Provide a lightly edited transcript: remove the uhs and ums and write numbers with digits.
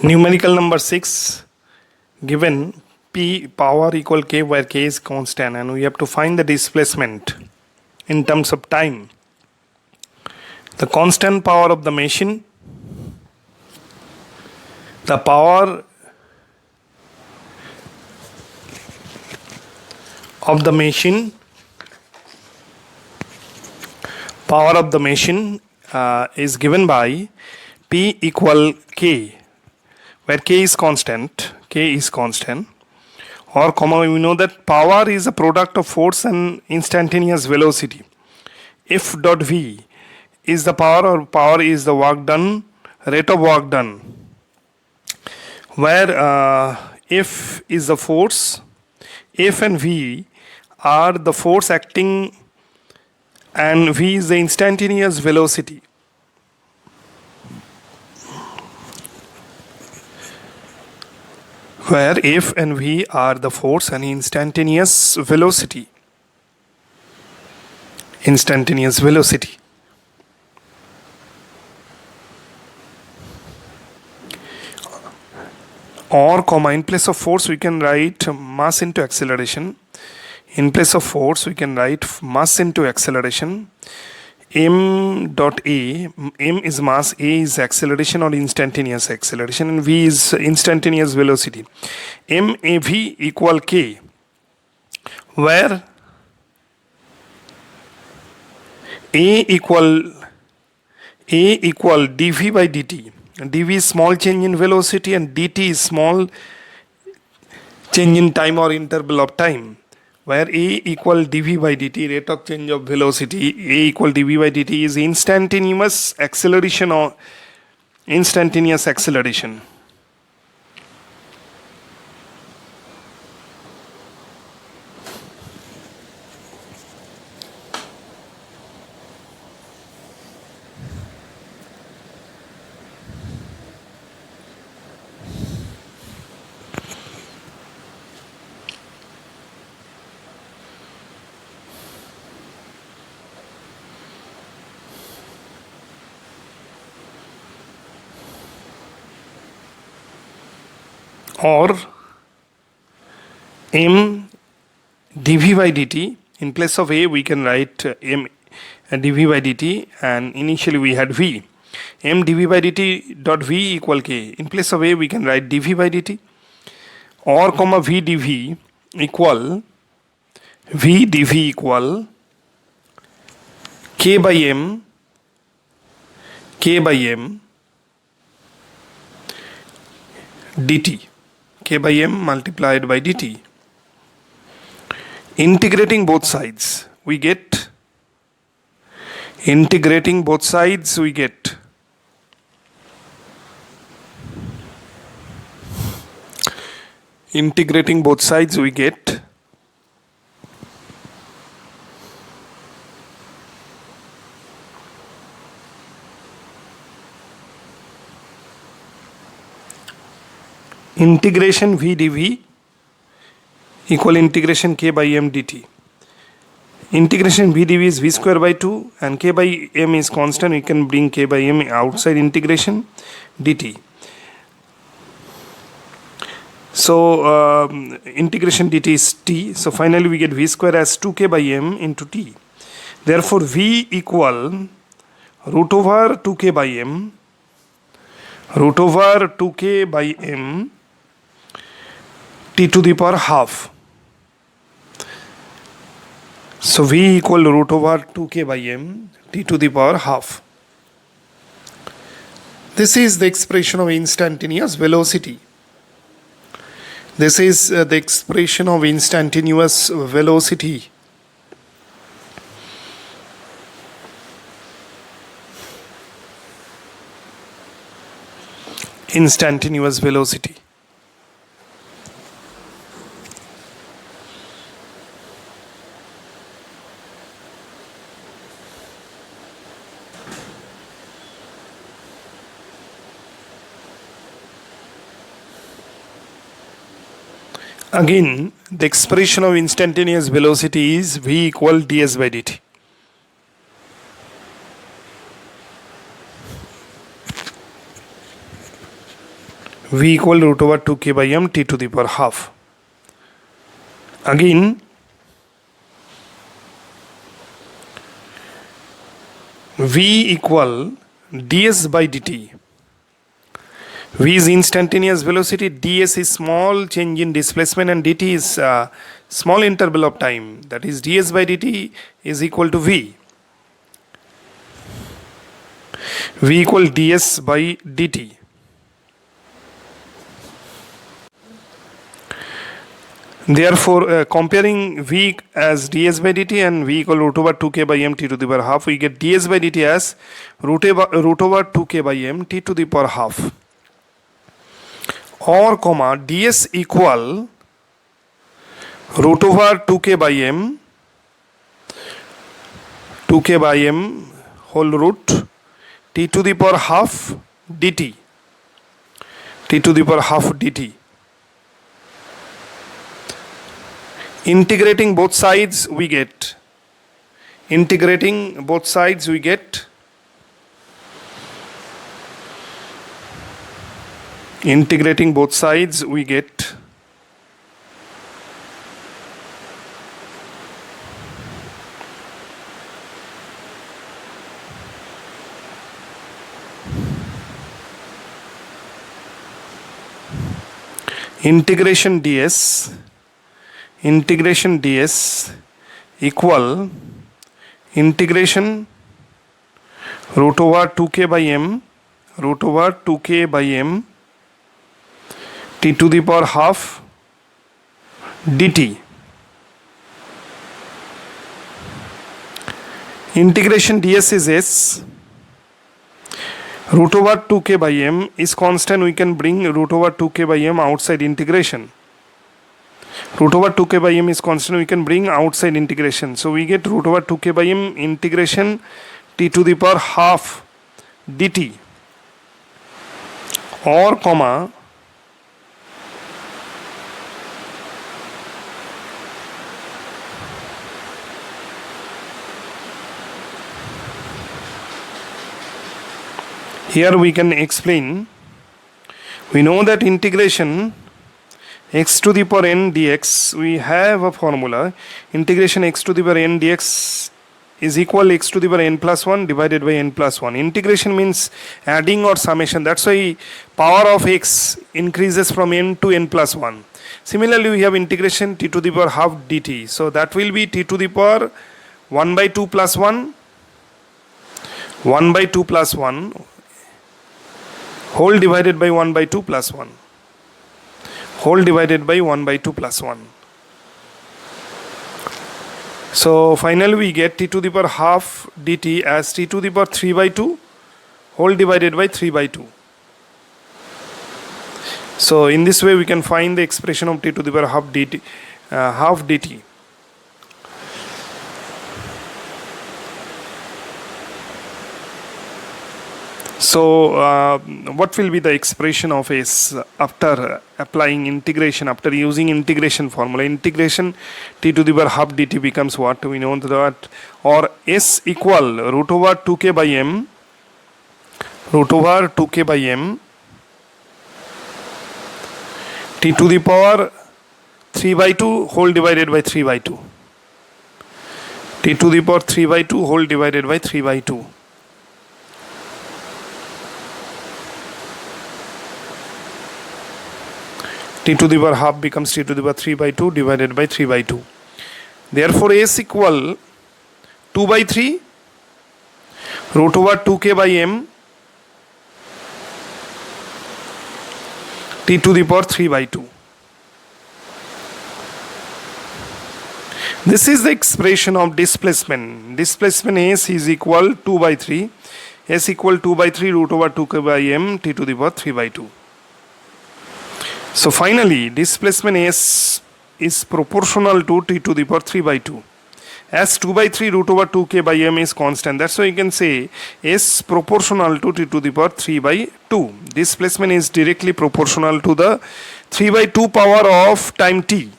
Numerical number 6, given P power equal K where K is constant and we have to find the displacement in terms of time. The constant power of the machine, the power of the machine, is given by P equal K where K is constant, or comma we know that power is a product of force and instantaneous velocity. F dot V is the power, or power is the work done, rate of work done, where F is the force, F and V are the force acting and V is the instantaneous velocity. Where F and V are the force and instantaneous velocity. Or comma, in place of force we can write mass into acceleration. In place of force we can write mass into acceleration. M dot A, M is mass, A is acceleration or instantaneous acceleration, and V is instantaneous velocity. MAV equal K, where A equal dV by dt. dV is small change in velocity and dt is small change in time or interval of time. Where A equal dV by dt, rate of change of velocity, A equal dV by dt is instantaneous acceleration or instantaneous acceleration. Or M dV by dt, in place of A we can write M dV by dt, and initially we had V. M dV by dt dot V equal K. In place of A we can write dV by dt, or comma V dV equal K by M dt. K by M multiplied by dt. Integrating both sides, we get integration V dV equal integration K by M dt. Integration V dV is V square by 2 and K by M is constant. We can bring K by M outside integration dt. So integration dt is t. So finally we get V square as 2K by M into t. Therefore V equal root over 2K by M t to the power half. So V equal root over 2K by M t to the power half. This is the expression of instantaneous velocity. Instantaneous velocity. Again, the expression of instantaneous velocity is V equal ds by dt. v equal root over 2k by m t to the power half. Again, v equal ds by dt. V is instantaneous velocity, ds is small change in displacement, and dt is small interval of time. That is, ds by dt is equal to v. V equal ds by dt. Therefore, comparing v as ds by dt and v equal root over 2k by m t to the power half, we get ds by dt as root over 2k by m t to the power half. Or comma ds equal root over 2k by m whole root t to the power half dt, t to the power half dt. Integrating both sides we get integration ds equal integration root over 2k by m t to the power half dt. Integration ds is s. Root over 2k by m is constant. We can bring root over 2k by m outside integration. Root over 2k by m is constant. We can bring outside integration. So we get root over 2k by m integration t to the power half dt. Or comma here we can explain. We know that integration x to the power n dx, we have a formula. Integration x to the power n dx is equal x to the power n plus 1 divided by n plus 1. Integration means adding or summation. That's why power of x increases from n to n plus 1. Similarly, we have integration t to the power half dt. So that will be t to the power 1 by 2 plus 1, 1 by 2 plus 1 whole divided by 1 by 2 plus 1. Whole divided by 1 by 2 plus 1. So finally we get t to the power half dt as t to the power 3 by 2 whole divided by 3 by 2. So in this way we can find the expression of t to the power half dt. So what will be the expression of s after applying integration, after using integration formula? Integration t to the power half dt becomes what? We know that, or s equal root over 2k by m, t to the power 3 by 2 whole divided by 3 by 2. T to the power 3 by 2 whole divided by 3 by 2. T to the power half becomes t to the power 3 by 2 divided by 3 by 2. Therefore, s equal 2 by 3 root over 2k by m t to the power 3 by 2. This is the expression of displacement. Displacement s is equal 2 by 3. S equal 2 by 3 root over 2k by m t to the power 3 by 2. So finally, displacement s is proportional to t to the power 3 by 2. As 2 by 3 root over 2k by m is constant, that's why you can say s proportional to t to the power 3 by 2. Displacement is directly proportional to the 3 by 2 power of time t.